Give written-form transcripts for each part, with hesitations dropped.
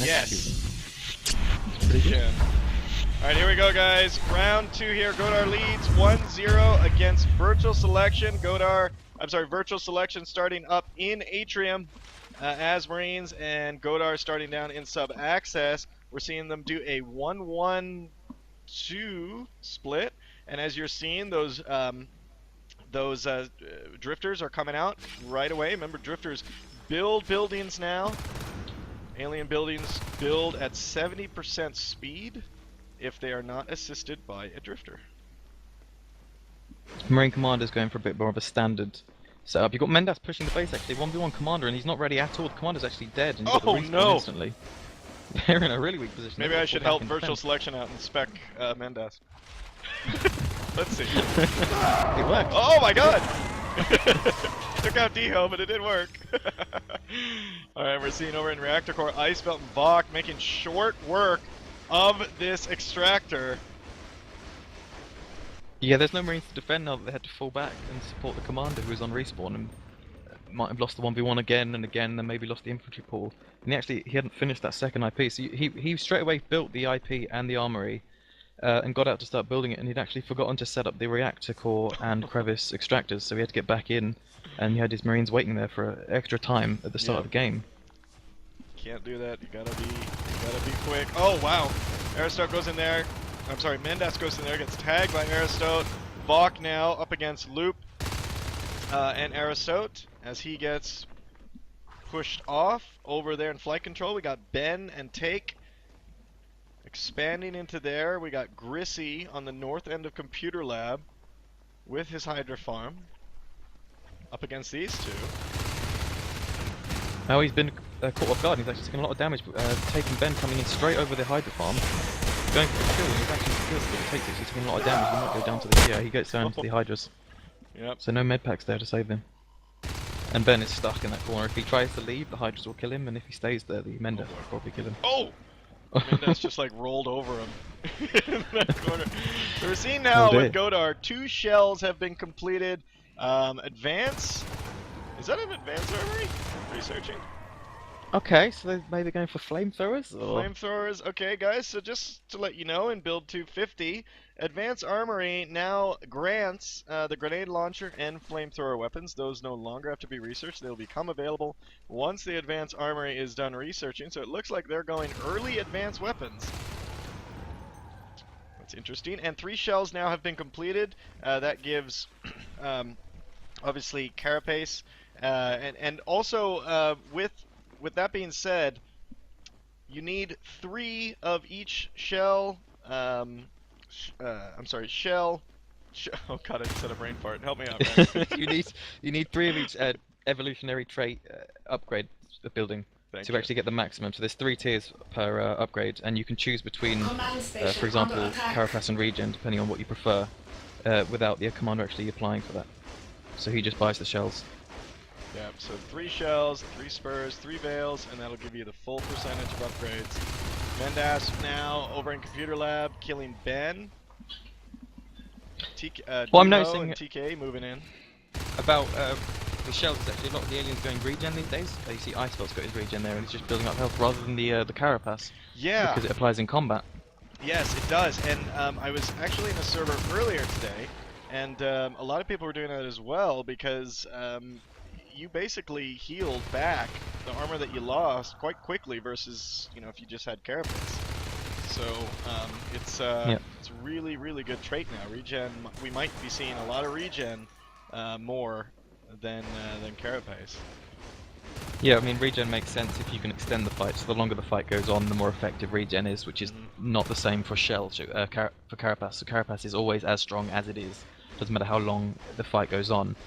Yes. Pretty good. Yeah. Alright, here we go, guys. Round 2 here. Godar leads 1-0 against Virtual Selection. Virtual Selection starting up in Atrium as Marines, and Godar starting down in Sub-Access. We're seeing them do a 1-1-2 split, and as you're seeing, those drifters are coming out right away. Remember, drifters build buildings now. Alien buildings build at 70% speed if they are not assisted by a drifter. Marine Commander's going for a bit more of a standard setup. You've got Mendas pushing the base actually, 1v1 Commander, and he's not ready at all. The Commander's actually dead, and you've got the respawn instantly. They're in a really weak position. Maybe I should help Virtual Selection out and spec Mendas. Let's see. It worked. Oh my god! Took out D-Ho, but it did work. Alright, we're seeing over in Reactor Core, Icebelt and Vok making short work of this extractor. Yeah, there's no Marines to defend now that they had to fall back and support the Commander who was on respawn and might have lost the 1v1 again and again, and maybe lost the infantry pool. And he hadn't finished that second IP, so he straight away built the IP and the armory and got out to start building it, and he'd actually forgotten to set up the Reactor Core and Crevice extractors, so he had to get back in, and he had his Marines waiting there for extra time at the start of the game. Can't do that. You gotta be quick. Oh wow! Aristote goes in there. I'm sorry, Mendas goes in there, gets tagged by Aristote. Vok now up against Loop and Aristote as he gets pushed off over there in flight control. We got Ben and Take expanding into there. We got Grissy on the north end of Computer Lab with his Hydra Farm up against these two. Now he's been caught off guard, and he's actually taken a lot of damage, taking Ben coming in straight over the Hydra Farm, going for the kill, and he's actually still takes it, so he's taking a lot of damage. He might go down to the, he gets down to the Hydras. Yep. So no med packs there to save him. And Ben is stuck in that corner. If he tries to leave, the Hydras will kill him, and if he stays there, the Mendas will probably kill him. Oh! Mendas just like rolled over him in that corner. So we're seeing now with Godar, 2 shells have been completed. Advance? Is that an advanced armory? Researching. Okay, so they're maybe going for flamethrowers? Or? Flamethrowers, okay guys, so just to let you know, in build 250, Advanced Armory now grants the grenade launcher and flamethrower weapons. Those no longer have to be researched. They'll become available once the Advanced Armory is done researching, so it looks like they're going early advanced weapons. That's interesting. And 3 shells now have been completed. That gives, obviously, Carapace, and also with that being said, you need 3 of each shell. I'm sorry, shell. Oh god, I just said a brain fart. Help me out, guys. you need 3 of each evolutionary trait upgrade building to actually get the maximum. So there's 3 tiers per upgrade, and you can choose between, for example, Carapace and Regen, depending on what you prefer, without the commander actually applying for that. So he just buys the shells. Yeah, so 3 shells, 3 spurs, 3 veils, and that'll give you the full percentage of upgrades. Mendas now over in Computer Lab, killing Ben. Well, I'm noticing and TK moving in. About the shells, is actually a lot of the aliens going regen these days. You see Icebelt's got his regen there, and he's just building up health rather than the Carapace. Yeah. Because it applies in combat. Yes, it does. And I was actually in a server earlier today, and a lot of people were doing that as well because you basically healed back the armor that you lost quite quickly versus, you know, if you just had Carapace. So it's a really, really good trait now. Regen, we might be seeing a lot of regen more than Carapace. Yeah, I mean, regen makes sense if you can extend the fight. So the longer the fight goes on, the more effective regen is, which is not the same for Shell, for Carapace. So Carapace is always as strong as it is. Doesn't matter how long the fight goes on.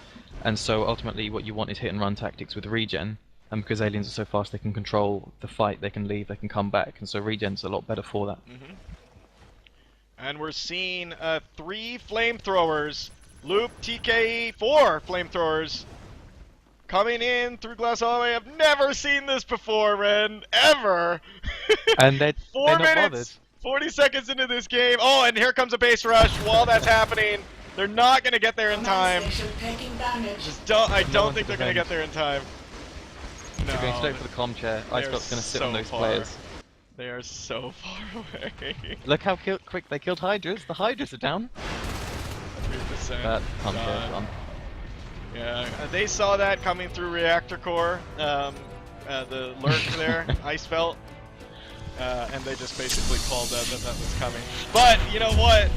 And so ultimately what you want is hit and run tactics with regen, and because aliens are so fast they can control the fight, they can leave, they can come back, and so regen's a lot better for that. And we're seeing 3 flamethrowers, Loop, TKE, 4 flamethrowers coming in through glass hallway. I've never seen this before, Ren, ever! And they're 4 not minutes, bothered. 40 seconds into this game. Oh, and here comes a base rush while that's happening. They're not going to get there in time. I don't think they're going to get there in time. No. They're going straight for the comm chair. Icebelt's going to sit on those players. They are so far away. Look how quick they killed Hydras. The Hydras are down. 3%. That hunter Done. done. Yeah, they saw that coming through reactor core, the lurk there, ice belt, and they just basically called that was coming. But you know what?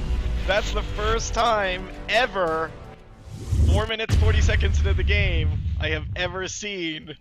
That's the first time ever, 4 minutes 40 seconds into the game, I have ever seen